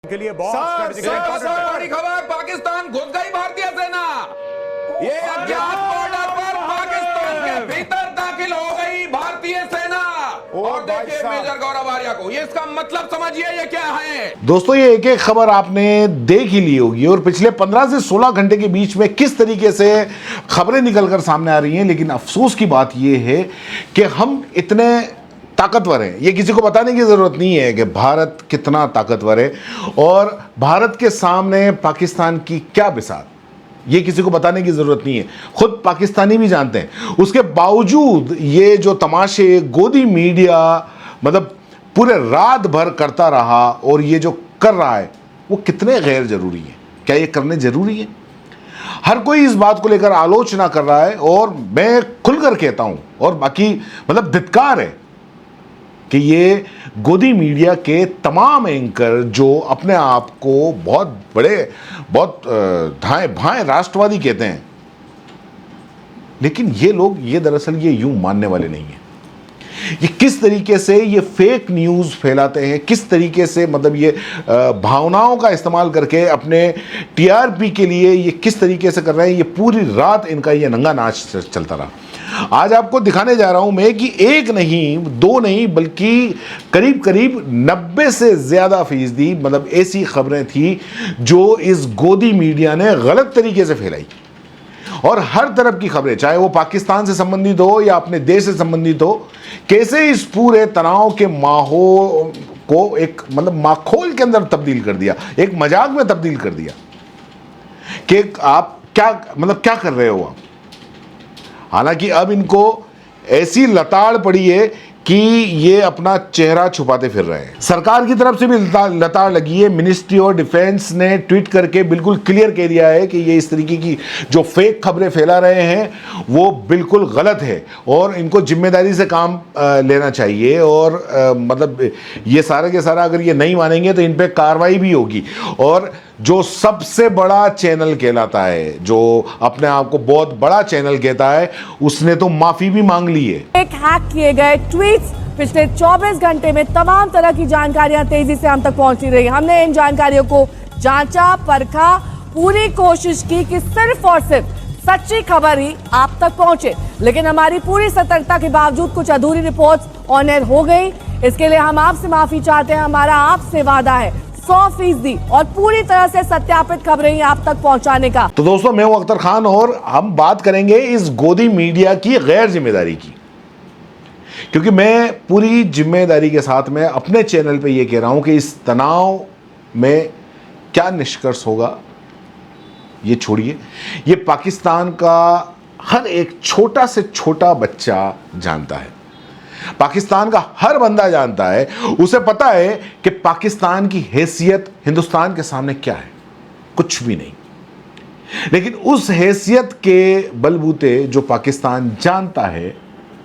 के लिए बहुत बड़ी खबर, पाकिस्तान घुस गई भारतीय सेना। ये अज्ञात बॉर्डर पर पाकिस्तान के भीतर दाखिल हो गई भारतीय सेना। और देखिए मेजर गौरव आर्या को, ये इसका मतलब समझिए ये क्या है। दोस्तों, ये एक एक खबर आपने देख ही ली होगी और पिछले 15 से 16 घंटे के बीच में किस तरीके से खबरें निकलकर सामने आ रही हैं। लेकिन अफसोस की बात ये है कि हम इतने ताकतवर हैं, ये किसी को बताने की ज़रूरत नहीं है कि भारत कितना ताकतवर है और भारत के सामने पाकिस्तान की क्या बिसात, ये किसी को बताने की ज़रूरत नहीं है। खुद पाकिस्तानी भी जानते हैं। उसके बावजूद ये जो तमाशे गोदी मीडिया मतलब पूरे रात भर करता रहा और ये जो कर रहा है वो कितने गैर ज़रूरी है। क्या ये करने ज़रूरी है? हर कोई इस बात को लेकर आलोचना कर रहा है और मैं खुलकर कहता हूँ और बाकी मतलब धिक्कार है कि ये गोदी मीडिया के तमाम एंकर जो अपने आप को बहुत बड़े बहुत धाएं भाएं राष्ट्रवादी कहते हैं, लेकिन ये लोग ये दरअसल ये यूं मानने वाले नहीं हैं। ये किस तरीके से ये फेक न्यूज़ फैलाते हैं, किस तरीके से मतलब ये भावनाओं का इस्तेमाल करके अपने टीआरपी के लिए ये किस तरीके से कर रहे हैं। ये पूरी रात इनका ये नंगा नाच चलता रहा। आज आपको दिखाने जा रहा हूं मैं कि एक नहीं दो नहीं बल्कि करीब करीब 90 से ज़्यादा फीसदी मतलब ऐसी खबरें थी जो इस गोदी मीडिया ने गलत तरीके से फैलाई। और हर तरफ की खबरें, चाहे वो पाकिस्तान से संबंधित हो या अपने देश से संबंधित हो, कैसे इस पूरे तनाव के माहौल को एक मतलब माखौल के अंदर तब्दील कर दिया, एक मजाक में तब्दील कर दिया कि आप क्या मतलब क्या कर रहे हो आप। हालांकि अब इनको ऐसी लताड़ पड़ी है कि ये अपना चेहरा छुपाते फिर रहे हैं। सरकार की तरफ से भी लताड़ लगी है। मिनिस्ट्री ऑफ डिफेंस ने ट्वीट करके बिल्कुल क्लियर कह दिया है कि ये इस तरीके की जो फेक खबरें फैला रहे हैं वो बिल्कुल गलत है और इनको जिम्मेदारी से काम लेना चाहिए और मतलब ये सारा के सारा अगर ये नहीं मानेंगे तो इन पर कार्रवाई भी होगी। और जो सबसे बड़ा चैनल कहलाता है, जो अपने आप को बहुत बड़ा चैनल कहता है, उसने तो माफी भी मांग ली है। एक हैक किए गए ट्वीट्स पिछले 24 घंटे में तमाम तरह की जानकारियां तेजी से हम तक पहुंची रही। हमने इन जानकारियों को जांचा, परखा, पूरी कोशिश की कि सिर्फ और सिर्फ सच्ची खबर ही आप तक पहुंचे। लेकिन हमारी पूरी सतर्कता के बावजूद कुछ अधूरी रिपोर्ट्स ऑन एयर हो गई। इसके लिए हम आपसे माफी चाहते हैं। हमारा आपसे वादा है 100% और पूरी तरह से सत्यापित खबरें ही आप तक पहुंचाने का। तो दोस्तों, मैं हूं अख्तर खान और हम बात करेंगे इस गोदी मीडिया की गैर जिम्मेदारी की, क्योंकि मैं पूरी जिम्मेदारी के साथ में अपने चैनल पे ये कह रहा हूं कि इस तनाव में क्या निष्कर्ष होगा ये छोड़िए। ये पाकिस्तान का हर एक छोटा से छोटा बच्चा जानता है, पाकिस्तान का हर बंदा जानता है। उसे पता है कि पाकिस्तान की हैसियत हिंदुस्तान के सामने क्या है, कुछ भी नहीं। लेकिन उस हैसियत के बलबूते जो पाकिस्तान जानता है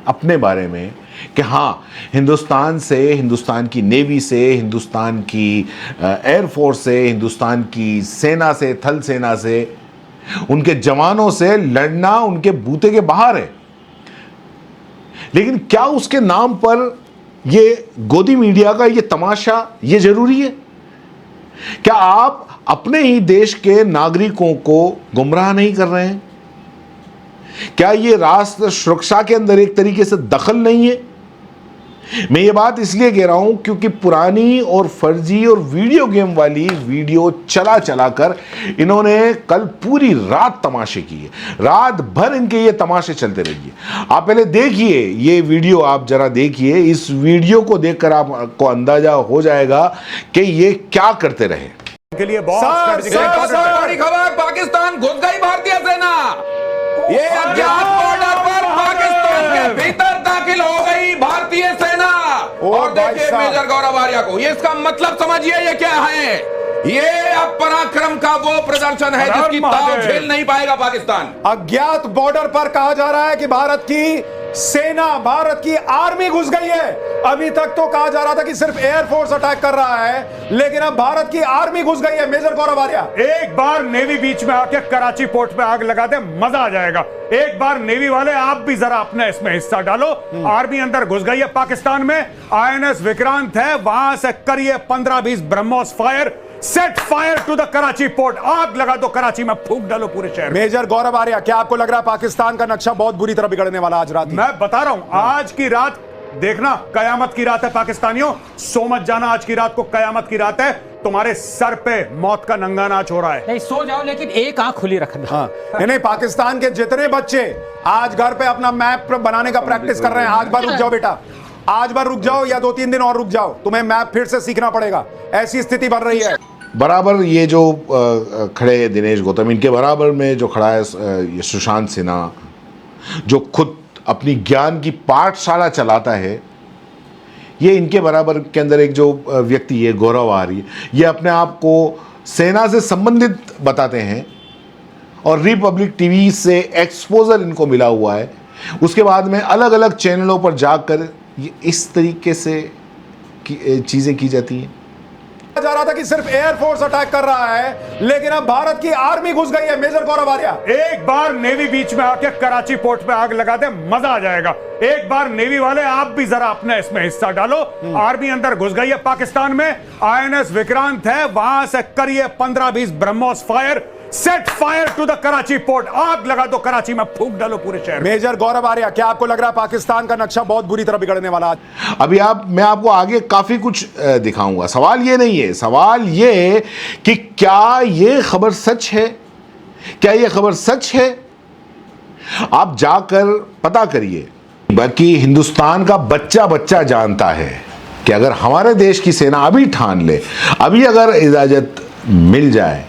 अपने बारे में कि हाँ, हिंदुस्तान से, हिंदुस्तान की नेवी से, हिंदुस्तान की एयरफोर्स से, हिंदुस्तान की सेना से, थल सेना से, उनके जवानों से लड़ना उनके बूते के बाहर है। लेकिन क्या उसके नाम पर ये गोदी मीडिया का ये तमाशा ये जरूरी है? क्या आप अपने ही देश के नागरिकों को गुमराह नहीं कर रहे हैं? क्या ये राष्ट्र सुरक्षा के अंदर एक तरीके से दखल नहीं है? मैं ये बात इसलिए कह रहा हूं क्योंकि पुरानी और फर्जी और वीडियो गेम वाली वीडियो चला चला कर इन्होंने कल पूरी रात तमाशे किए। रात भर इनके ये तमाशे चलते रहिए। आप पहले देखिए ये वीडियो, आप जरा देखिए। इस वीडियो को देखकर आपको अंदाजा हो जाएगा कि ये क्या करते रहे। के लिए बहुत बड़ी खबर, पाकिस्तान घुस गई भारतीय सेना। ये अज्ञात बॉर्डर पर पाकिस्तान के भीतर दाखिल हो गई भारतीय सेना। और देखिए मेजर गौरव आर्या को, ये इसका मतलब समझिए ये क्या है। ये अब पराक्रम का वो प्रदर्शन है जिसकी ताव झेल नहीं पाएगा पाकिस्तान। अज्ञात बॉर्डर पर कहा जा रहा है कि भारत की सेना, भारत की आर्मी घुस गई है। अभी तक तो कहा जा रहा था कि सिर्फ एयरफोर्स अटैक कर रहा है, लेकिन अब भारत की आर्मी घुस गई है। मेजर गौरव आर्या, एक बार नेवी बीच में आके कराची पोर्ट पे आग लगा दे, मजा आ जाएगा। एक बार नेवी वाले आप भी जरा अपने इसमें हिस्सा डालो। आर्मी अंदर घुस गई है पाकिस्तान में। आईएनएस विक्रांत है, वहां से करिए 15-20 BrahMos fire. Set fire to the Karachi port, आग लगा दो कराची में, फूंक डालो पूरे शहर में। मेजर गौरव आर्या, क्या आपको लग रहा है पाकिस्तान का नक्शा बहुत बुरी तरह बिगड़ने वाला आज रात? मैं बता रहा हूं, आज की रात देखना कयामत की रात है पाकिस्तानियों, सो मत जाना, आज की रात को कयामत की रात है, तुम्हारे सर पे मौत का नंगा नाच हो रहा है। नहीं सो जाओ लेकिन एक आंख खुली रखना। हाँ नहीं, पाकिस्तान के जितने बच्चे आज घर पे अपना मैप बनाने का प्रैक्टिस कर रहे हैं, आज बार रुक जाओ बेटा, आज बार रुक जाओ या 2-3 दिन और रुक जाओ, तुम्हें मैप फिर से सीखना पड़ेगा, ऐसी स्थिति बन रही है। बराबर ये जो खड़े हैं दिनेश गौतम, इनके बराबर में जो खड़ा है ये सुशांत सिन्हा, जो खुद अपनी ज्ञान की पाठशाला चलाता है, ये इनके बराबर के अंदर एक जो व्यक्ति है गौरव आर्य, ये अपने आप को सेना से संबंधित बताते हैं और रिपब्लिक टीवी से एक्सपोजर इनको मिला हुआ है। उसके बाद में अलग अलग चैनलों पर जाकर ये इस तरीके से चीज़ें की जाती हैं। जा रहा था कि सिर्फ एयरफोर्स अटैक कर रहा है, लेकिन अब भारत की आर्मी घुस गई है। मेजर गौरव आर्या, एक बार नेवी बीच में आके कराची पोर्ट पे आग लगा दे, मजा आ जाएगा। एक बार नेवी वाले आप भी जरा अपने इसमें हिस्सा डालो। आर्मी अंदर घुस गई है पाकिस्तान में, INS विक्रांत है, वहां से करिए 15-20 BrahMos fire, set fire to the Karachi port, आग लगा दो कराची में, फूंक डालो पूरे शहर में। मेजर गौरव आर्या, क्या आपको लग रहा है पाकिस्तान का नक्शा बहुत बुरी तरह बिगड़ने वाला आज? अभी मैं आपको आगे काफी कुछ दिखाऊंगा। सवाल ये नहीं है, सवाल ये कि क्या ये खबर सच है, क्या ये खबर सच है? आप जाकर पता करिए। बाकी हिंदुस्तान का बच्चा बच्चा जानता है कि अगर हमारे देश की सेना अभी ठान ले, अभी अगर इजाजत मिल जाए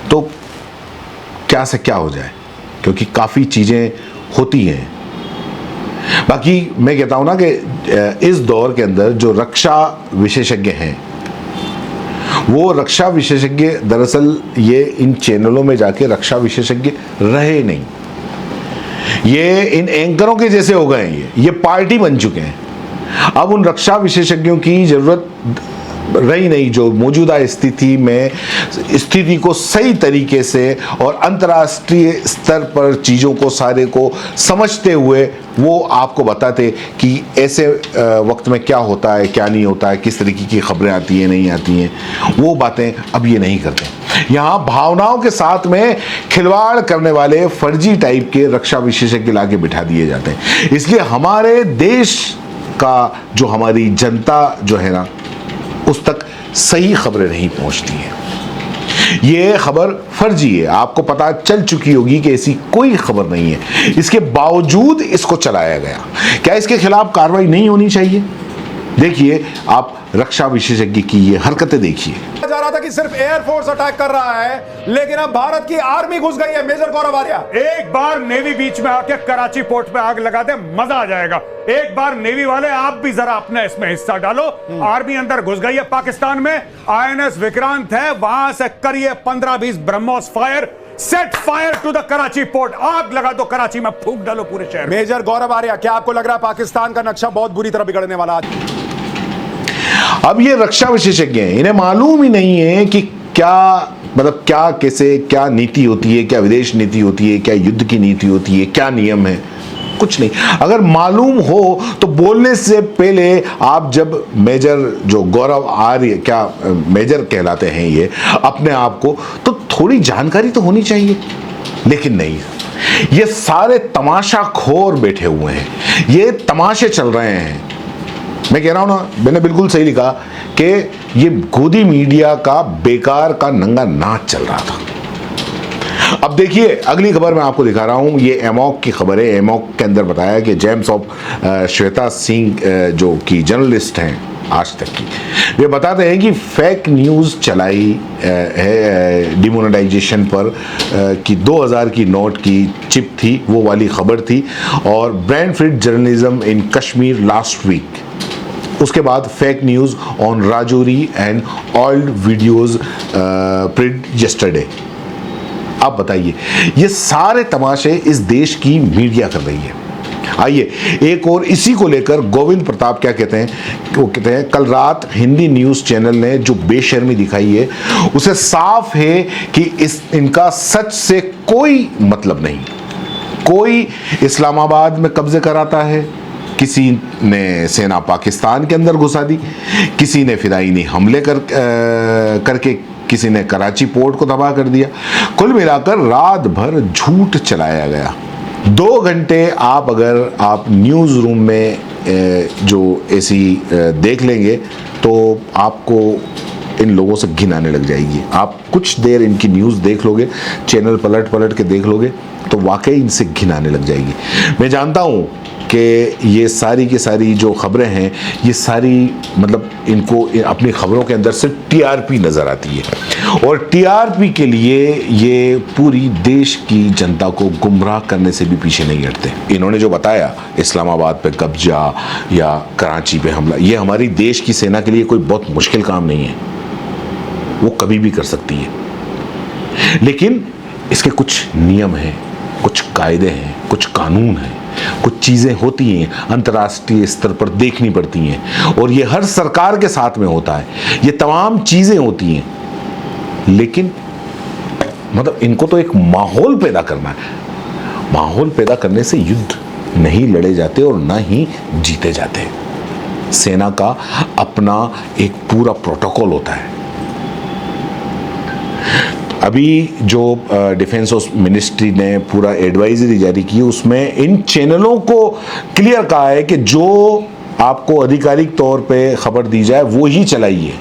तो क्या से क्या हो जाए, क्योंकि काफ़ी चीज़ें होती हैं। बाकी मैं कहता हूं ना कि इस दौर के अंदर जो रक्षा विशेषज्ञ हैं, वो रक्षा विशेषज्ञ दरअसल ये इन चैनलों में जाके रक्षा विशेषज्ञ रहे नहीं, ये इन एंकरों के जैसे हो गए हैं, ये पार्टी बन चुके हैं। अब उन रक्षा विशेषज्ञों की जरूरत रही नहीं, जो मौजूदा स्थिति को सही तरीके से और अंतर्राष्ट्रीय स्तर पर चीज़ों को सारे को समझते हुए वो आपको बताते कि ऐसे वक्त में क्या होता है, क्या नहीं होता है, किस तरीके की खबरें आती हैं, नहीं आती हैं, वो बातें अब ये नहीं करते। यहाँ भावनाओं के साथ में खिलवाड़ करने वाले फर्जी टाइप के रक्षा विशेषज्ञ लाके बिठा दिए जाते हैं। इसलिए हमारे देश का जो हमारी जनता जो है ना, उस तक सही खबरें नहीं पहुंचती हैं। ये खबर फर्जी है, आपको पता चल चुकी होगी कि ऐसी कोई खबर नहीं है, इसके बावजूद इसको चलाया गया। क्या इसके खिलाफ कार्रवाई नहीं होनी चाहिए? देखिए, आप रक्षा विशेषज्ञ की ये हरकतें देखिए। जा रहा था कि सिर्फ एयरफोर्स अटैक कर रहा है, लेकिन अब भारत की आर्मी घुस गई है। मेजर गौरव आर्या, एक बार नेवी बीच में आके कराची पोर्ट पे आग लगा दे, मजा आ जाएगा। एक बार नेवी वाले आप भी जरा अपने इसमें हिस्सा डालो। आर्मी अंदर घुस गई है पाकिस्तान में, INS विक्रांत है, वहां से करिए 15-20 BrahMos fire, set fire to the Karachi port, आग लगा दो कराची में, फूंक डालो पूरे शहर। मेजर गौरव आर्या, क्या आपको लग रहा है पाकिस्तान का नक्शा बहुत बुरी तरह बिगड़ने वाला आज? अब ये रक्षा विशेषज्ञ हैं, इन्हें मालूम ही नहीं है कि क्या मतलब क्या कैसे क्या नीति होती है, क्या विदेश नीति होती है, क्या युद्ध की नीति होती है, क्या नियम है, कुछ नहीं। अगर मालूम हो तो बोलने से पहले आप जब मेजर जो गौरव आर्य, क्या मेजर कहलाते हैं ये अपने आप को, तो थोड़ी जानकारी तो होनी चाहिए, लेकिन नहीं। ये सारे तमाशाखोर बैठे हुए हैं, ये तमाशे चल रहे हैं। मैं कह रहा हूं ना, मैंने बिल्कुल सही लिखा कि ये गोदी मीडिया का बेकार का नंगा नाच चल रहा था। अब देखिए अगली खबर मैं आपको दिखा रहा हूं, ये एमॉक की खबर है। एमॉक के अंदर बताया कि जेम्स ऑफ श्वेता सिंह जो कि जर्नलिस्ट हैं आज तक की, वे बताते हैं कि फेक न्यूज़ चलाई है डिमोनेटाइजेशन पर कि 2000 की नोट की चिप थी, वो वाली खबर थी, और brand journalism in Kashmir last week. उसके बाद fake news on Rajouri and old videos print yesterday. आप बताइए, ये सारे तमाशे इस देश की मीडिया कर रही है। आइए एक और इसी को लेकर गोविंद प्रताप क्या कहते हैं, वो कहते हैं कल रात हिंदी न्यूज़ चैनल ने जो बेशर्मी दिखाई है, उसे साफ है कि इनका सच से कोई मतलब नहीं। कोई इस्लामाबाद में कब्जे कराता है, किसी ने सेना पाकिस्तान के अंदर घुसा दी, किसी ने फिदायनी हमले करके किसी ने कराची पोर्ट को तबाह कर दिया। कुल मिलाकर रात भर झूठ चलाया गया। 2 घंटे अगर आप न्यूज़ रूम में जो ऐसी देख लेंगे तो आपको इन लोगों से घिन आने लग जाएगी। आप कुछ देर इनकी न्यूज़ देख लोगे, चैनल पलट के देख लोगे तो वाकई इनसे घिन आने लग जाएगी। मैं जानता हूँ कि ये सारी की सारी जो खबरें हैं, ये सारी मतलब इनको अपनी खबरों के अंदर से टीआरपी नज़र आती है, और टीआरपी के लिए ये पूरी देश की जनता को गुमराह करने से भी पीछे नहीं हटते। इन्होंने जो बताया इस्लामाबाद पे कब्जा या कराची पे हमला, ये हमारी देश की सेना के लिए कोई बहुत मुश्किल काम नहीं है, वो कभी भी कर सकती है। लेकिन इसके कुछ नियम हैं, कुछ कायदे हैं, कुछ कानून हैं, कुछ चीज़ें होती हैं अंतर्राष्ट्रीय स्तर पर देखनी पड़ती हैं, और ये हर सरकार के साथ में होता है। ये तमाम चीज़ें होती हैं, लेकिन मतलब इनको तो एक माहौल पैदा करना है। माहौल पैदा करने से युद्ध नहीं लड़े जाते और ना ही जीते जाते। सेना का अपना एक पूरा प्रोटोकॉल होता है। अभी जो डिफेंस मिनिस्ट्री ने पूरा एडवाइजरी जारी की, उसमें इन चैनलों को क्लियर कहा है कि जो आपको आधिकारिक तौर पे खबर दी जाए वो ही चलाइए।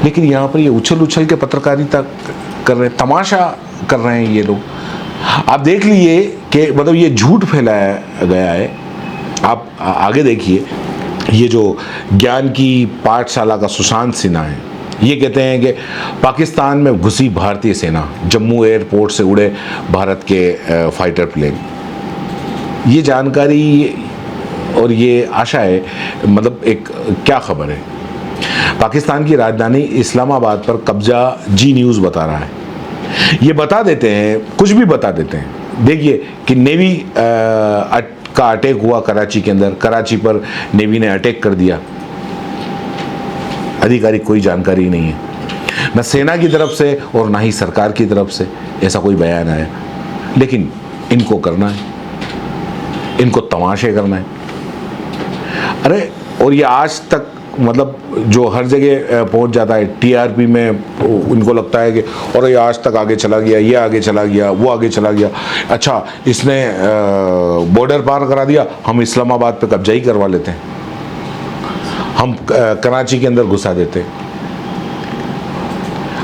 लेकिन यहाँ पर ये उछल के पत्रकारिता कर रहे हैं, तमाशा कर रहे हैं ये लोग। आप देख लिए कि मतलब ये झूठ फैलाया गया है। आप आगे देखिए, ये जो ज्ञान की पाठशाला का सुशांत सिन्हा है, ये कहते हैं कि पाकिस्तान में घुसी भारतीय सेना, जम्मू एयरपोर्ट से उड़े भारत के फाइटर प्लेन। ये जानकारी और ये आशा है, मतलब एक क्या खबर है। पाकिस्तान की राजधानी इस्लामाबाद पर कब्जा जी न्यूज़ बता रहा है। ये बता देते हैं, कुछ भी बता देते हैं। देखिए कि नेवी का अटैक हुआ कराची के अंदर, कराची पर नेवी ने अटैक कर दिया। आधिकारिक कोई जानकारी नहीं है, न सेना की तरफ से और ना ही सरकार की तरफ से ऐसा कोई बयान आया। लेकिन इनको करना है, इनको तमाशे करना है। अरे और ये आज तक मतलब जो हर जगह पहुंच जाता है टीआरपी में, उनको लगता है कि और ये आज तक आगे चला गया, ये आगे चला गया, वो आगे चला गया। अच्छा, इसने बॉर्डर पार करा दिया, हम इस्लामाबाद पे कब्जा ही करवा लेते हैं, हम कराची के अंदर घुसा देते।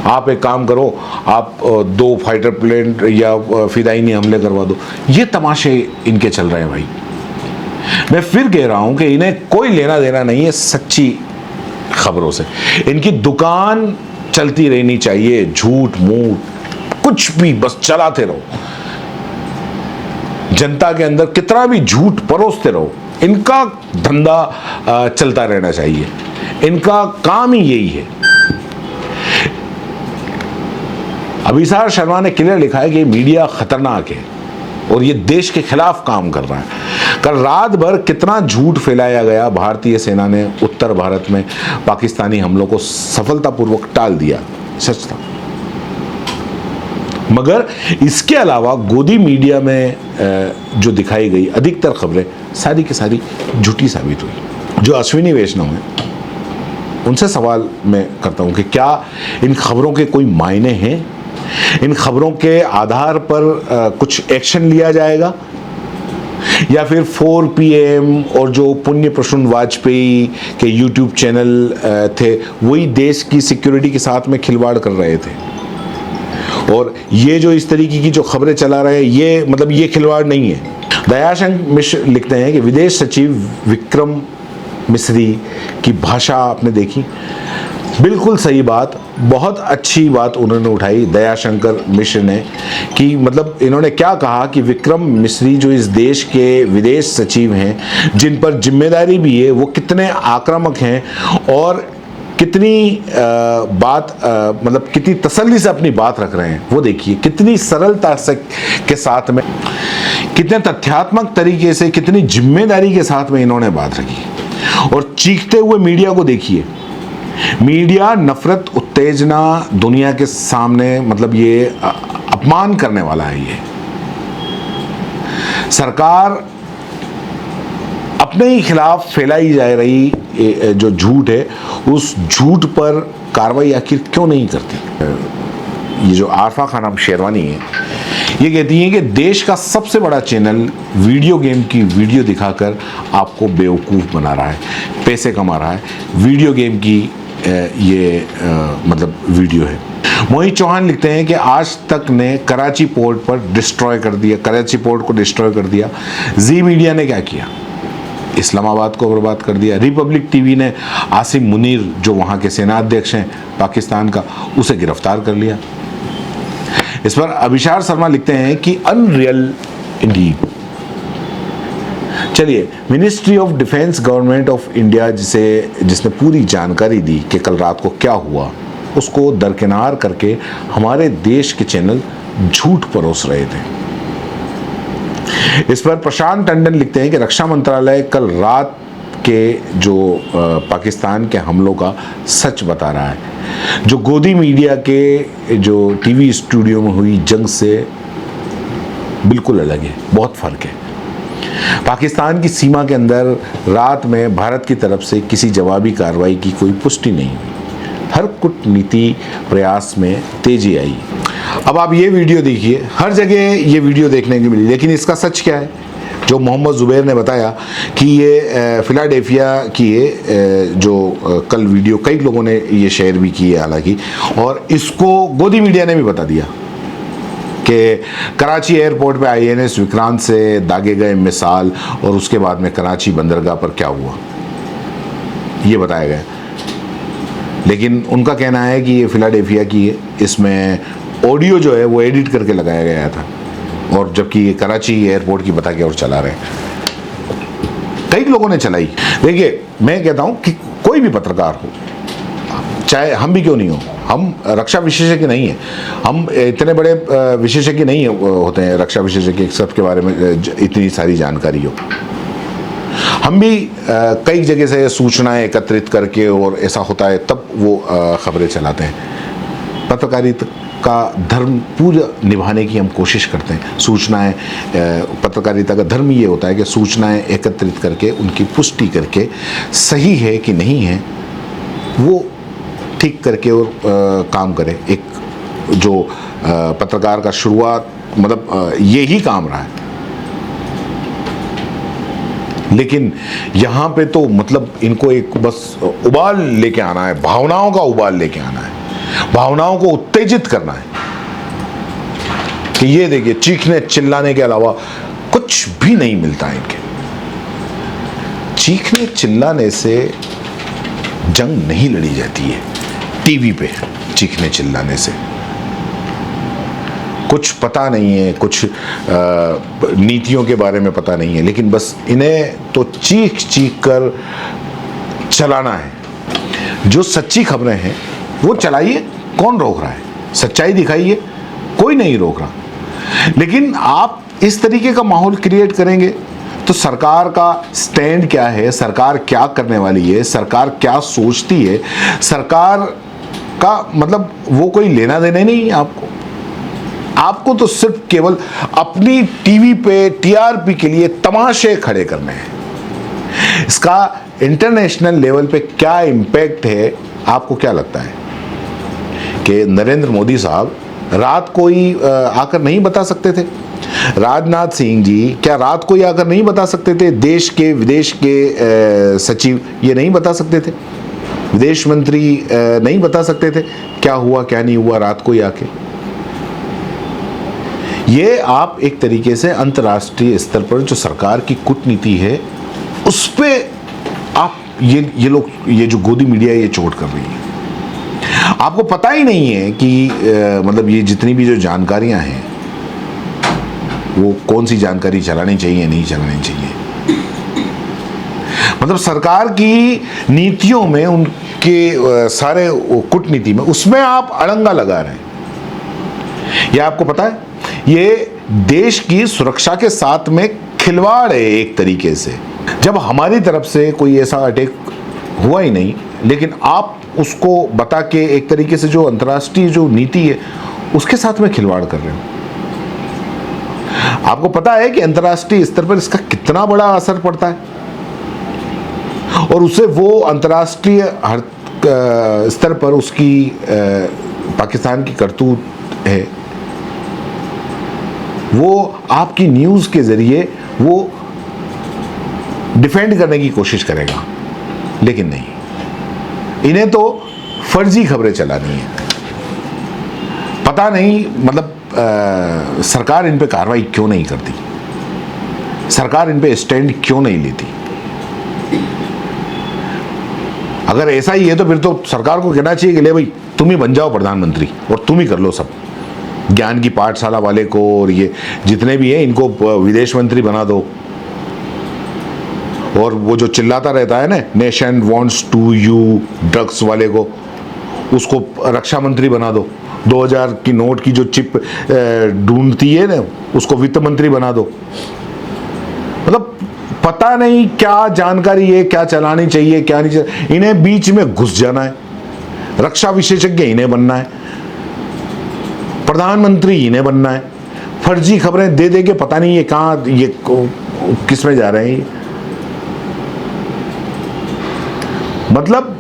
आप एक काम करो, आप 2 फाइटर प्लेन या फिदायनी हमले करवा दो। ये तमाशे इनके चल रहे हैं भाई। मैं फिर कह रहा हूं कि इन्हें कोई लेना देना नहीं है सच्ची खबरों से। इनकी दुकान चलती रहनी चाहिए, झूठ मूठ कुछ भी बस चलाते रहो, जनता के अंदर कितना भी झूठ परोसते रहो। इनका धंधा चलता रहना चाहिए, इनका काम ही यही है। अभिसार शर्मा ने क्लियर लिखा है कि मीडिया खतरनाक है और ये देश के खिलाफ काम कर रहा है। कल रात भर कितना झूठ फैलाया गया। भारतीय सेना ने उत्तर भारत में पाकिस्तानी हमलों को सफलतापूर्वक टाल दिया, सच था। मगर इसके अलावा गोदी मीडिया में जो दिखाई गई अधिकतर खबरें सारी की सारी झूठी साबित हुई। जो अश्विनी वैष्णव हैं, उनसे सवाल मैं करता हूं कि क्या इन खबरों के कोई मायने हैं? इन खबरों के आधार पर कुछ एक्शन लिया जाएगा, या फिर 4 PM और जो पुण्य प्रसून वाजपेयी के YouTube चैनल थे, वही देश की सिक्योरिटी के साथ में खिलवाड़ कर रहे थे? और ये जो इस तरीके की जो खबरें चला रहे हैं, ये मतलब ये खिलवाड़ नहीं है। दयाशंकर मिश्र लिखते हैं कि विदेश सचिव विक्रम मिस्री की भाषा आपने देखी, बिल्कुल सही बात, बहुत अच्छी बात उन्होंने उठाई दयाशंकर मिश्र ने, कि मतलब इन्होंने क्या कहा कि विक्रम मिस्री जो इस देश के विदेश सचिव हैं, जिन पर जिम्मेदारी भी है, वो कितने आक्रामक हैं और कितनी मतलब कितनी तसल्ली से अपनी बात रख रहे हैं। वो देखिए कितनी सरलता से के साथ में, कितने तथ्यात्मक तरीके से, कितनी जिम्मेदारी के साथ में इन्होंने बात रखी। और चीखते हुए मीडिया को देखिए। मीडिया नफरत, उत्तेजना दुनिया के सामने, मतलब ये अपमान करने वाला है। ये सरकार अपने ही खिलाफ फैलाई जा रही जो झूठ है, उस झूठ पर कार्रवाई आखिर क्यों नहीं करती? ये जो आरफा खानम शेरवानी है, ये कहती हैं कि देश का सबसे बड़ा चैनल वीडियो गेम की वीडियो दिखाकर आपको बेवकूफ़ बना रहा है, पैसे कमा रहा है। वीडियो गेम की मतलब वीडियो है। मोहित चौहान लिखते हैं कि आज तक ने कराची पोर्ट पर डिस्ट्रॉय कर दिया, कराची पोर्ट को डिस्ट्रॉय कर दिया। जी मीडिया ने क्या किया? इस्लामाबाद को बर्बाद कर दिया। रिपब्लिक टीवी ने आसिम मुनीर, जो वहाँ के सेनाध्यक्ष हैं पाकिस्तान का, उसे गिरफ्तार कर लिया। इस पर अभिशार शर्मा लिखते हैं कि अनरियल इंडीड। चलिए, ministry of defence government of India जिसने पूरी जानकारी दी कि कल रात को क्या हुआ, उसको दरकिनार करके हमारे देश के चैनल झूठ परोस रहे थे। इस पर प्रशांत टंडन लिखते हैं कि रक्षा मंत्रालय कल रात के जो पाकिस्तान के हमलों का सच बता रहा है। जो गोदी मीडिया के जो टीवी स्टूडियो में हुई जंग से बिल्कुल अलग है, बहुत फर्क है। पाकिस्तान की सीमा के अंदर रात में भारत की तरफ से किसी जवाबी कार्रवाई की कोई पुष्टि नहीं हुई। हर कूटनीति प्रयास में तेजी आई। अब आप ये वीडियो देखिए, हर जगह ये वीडियो देखने को मिली, लेकिन इसका सच क्या है? जो मोहम्मद जुबैर ने बताया कि ये फिलाडेल्फिया की है, जो कल वीडियो कई लोगों ने ये शेयर भी की है हालांकि, और इसको गोदी मीडिया ने भी बता दिया कि कराची एयरपोर्ट पे INS विक्रांत से दागे गए मिसाल और उसके बाद में कराची बंदरगाह पर क्या हुआ, ये बताया गया। लेकिन उनका कहना है कि ये फिलाडेल्फिया की है, इसमें ऑडियो जो है वो एडिट करके लगाया गया था, और जबकि ये कराची एयरपोर्ट की बता के और चला रहे हैं। कई लोगों ने चलाई। देखिए, मैं कहता हूँ कि कोई भी पत्रकार हो, चाहे हम भी क्यों नहीं हो, हम रक्षा विशेषज्ञ नहीं है, हम इतने बड़े विशेषज्ञ नहीं होते हैं रक्षा विशेषज्ञ सबके बारे में इतनी सारी जानकारी हो। हम भी कई जगह से सूचनाएं एकत्रित करके, और ऐसा होता है तब वो खबरें चलाते हैं। पत्रकारिता का धर्म पूरा निभाने की हम कोशिश करते हैं। सूचनाएं, पत्रकारिता का धर्म ये होता है कि सूचनाएं एकत्रित करके उनकी पुष्टि करके सही है कि नहीं है वो ठीक करके और काम करें। एक जो पत्रकार का शुरुआत मतलब यही काम रहा है। लेकिन यहाँ पे तो मतलब इनको एक बस उबाल लेके आना है, भावनाओं का उबाल लेके आना है, भावनाओं को उत्तेजित करना है कि ये देखिए, चीखने चिल्लाने के अलावा कुछ भी नहीं मिलता है इनके। चीखने चिल्लाने से जंग नहीं लड़ी जाती है। टीवी पे चीखने चिल्लाने से कुछ पता नहीं है, कुछ नीतियों के बारे में पता नहीं है, लेकिन बस इन्हें तो चीख चीख कर चलाना है। जो सच्ची खबरें हैं वो चलाइए, कौन रोक रहा है? सच्चाई दिखाइए, कोई नहीं रोक रहा। लेकिन आप इस तरीके का माहौल क्रिएट करेंगे तो सरकार का स्टैंड क्या है, सरकार क्या करने वाली है, सरकार क्या सोचती है, सरकार का मतलब वो कोई लेना देना नहीं है आपको तो सिर्फ केवल अपनी टीवी पे TRP के लिए तमाशे खड़े करने हैं। इसका इंटरनेशनल लेवल पे क्या इम्पैक्ट है, आपको क्या लगता है कि नरेंद्र मोदी साहब रात को ही आकर नहीं बता सकते थे? राजनाथ सिंह जी क्या रात को ही आकर नहीं बता सकते थे? देश के विदेश के सचिव ये नहीं बता सकते थे? विदेश मंत्री नहीं बता सकते थे क्या हुआ क्या नहीं हुआ रात को ही आके? ये आप एक तरीके से अंतर्राष्ट्रीय स्तर पर जो सरकार की कूटनीति है उस पे आप ये लोग, ये जो गोदी मीडिया ये चोट कर रही है। आपको पता ही नहीं है कि मतलब ये जितनी भी जो जानकारियां हैं वो कौन सी जानकारी चलानी चाहिए नहीं चलानी चाहिए। मतलब सरकार की नीतियों में, उनके सारे कूटनीति में, उसमें आप अड़ंगा लगा रहे हैं। ये आपको पता है, ये देश की सुरक्षा के साथ में खिलवाड़ है एक तरीके से। जब हमारी तरफ से कोई ऐसा अटैक हुआ ही नहीं, लेकिन आप उसको बता के एक तरीके से जो अंतर्राष्ट्रीय जो नीति है उसके साथ में खिलवाड़ कर रहे हो। आपको पता है कि अंतर्राष्ट्रीय स्तर पर इसका कितना बड़ा असर पड़ता है? और उसे वो अंतर्राष्ट्रीय स्तर पर उसकी पाकिस्तान की करतूत है, वो आपकी न्यूज़ के ज़रिए वो डिफेंड करने की कोशिश करेगा। लेकिन नहीं, इन्हें तो फर्जी खबरें चलानी है। पता नहीं मतलब सरकार इन पे कार्रवाई क्यों नहीं करती, सरकार इन पे स्टैंड क्यों नहीं लेती। अगर ऐसा ही है तो फिर तो सरकार को कहना चाहिए कि ले भाई तुम ही बन जाओ प्रधानमंत्री और तुम ही कर लो सब। ज्ञान की पाठशाला वाले को और ये जितने भी हैं इनको विदेश मंत्री बना दो। और वो जो चिल्लाता रहता है ना, nation wants to you drugs वाले को, उसको रक्षा मंत्री बना दो। 2000 की नोट की जो चिप ढूंढती है ना, उसको वित्त मंत्री बना दो। मतलब पता नहीं क्या जानकारी है, क्या चलानी चाहिए क्या नहीं चाहिए। इन्हें बीच में घुस जाना है, रक्षा विशेषज्ञ इन्हें बनना है, प्रधानमंत्री इन्हें बनना है, फर्जी खबरें दे दे के पता नहीं ये कहाँ ये किस में जा रहे हैं। मतलब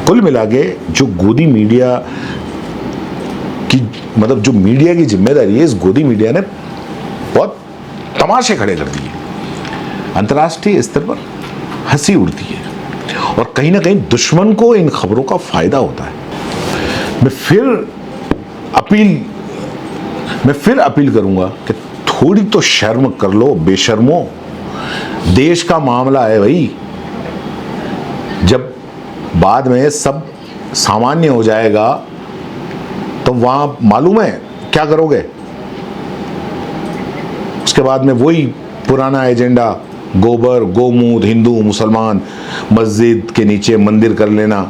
कुल मिला के जो गोदी मीडिया की मतलब जो मीडिया की जिम्मेदारी है, इस गोदी मीडिया ने बहुत तमाशे खड़े कर दिए। अंतर्राष्ट्रीय स्तर पर हंसी उड़ती है और कहीं ना कहीं दुश्मन को इन खबरों का फायदा होता है। मैं फिर अपील करूंगा कि थोड़ी तो शर्म कर लो बेशर्मो। देश का मामला है भाई। जब बाद में सब सामान्य हो जाएगा तो वहां मालूम है क्या करोगे। उसके बाद में वही पुराना एजेंडा, गोबर गोमूत्र, हिंदू मुसलमान, मस्जिद के नीचे मंदिर कर लेना।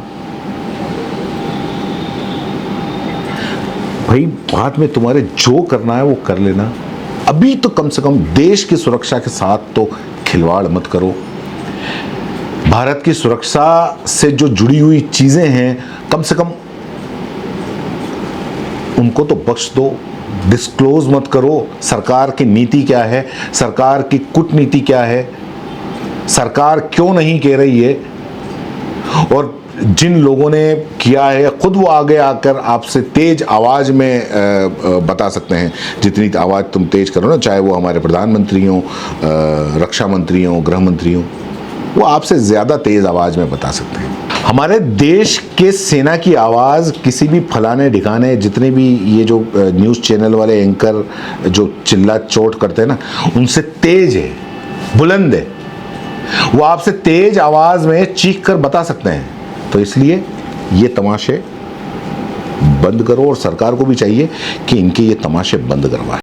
भाई बाद में तुम्हारे जो करना है वो कर लेना। अभी तो कम से कम देश की सुरक्षा के साथ तो खिलवाड़ मत करो। भारत की सुरक्षा से जो जुड़ी हुई चीजें हैं कम से कम उनको तो बख्श दो, डिस्क्लोज मत करो। सरकार की नीति क्या है, सरकार की कूटनीति क्या है, सरकार क्यों नहीं कह रही है। और जिन लोगों ने किया है खुद वो आगे आकर आपसे तेज आवाज में बता सकते हैं। जितनी आवाज तुम तेज करो ना, चाहे वो हमारे प्रधानमंत्री हों, रक्षा मंत्री हों, गृह मंत्री हों, वो आपसे ज्यादा तेज आवाज में बता सकते हैं। हमारे देश के सेना की आवाज किसी भी फलाने ढिकाने जितने भी ये जो न्यूज़ चैनल वाले एंकर जो चिल्ला चोट करते हैं ना, उनसे तेज है, बुलंद है। वो आपसे तेज आवाज में चीख कर बता सकते हैं। तो इसलिए ये तमाशे बंद करो और सरकार को भी चाहिए कि इनके ये तमाशे बंद करवाए।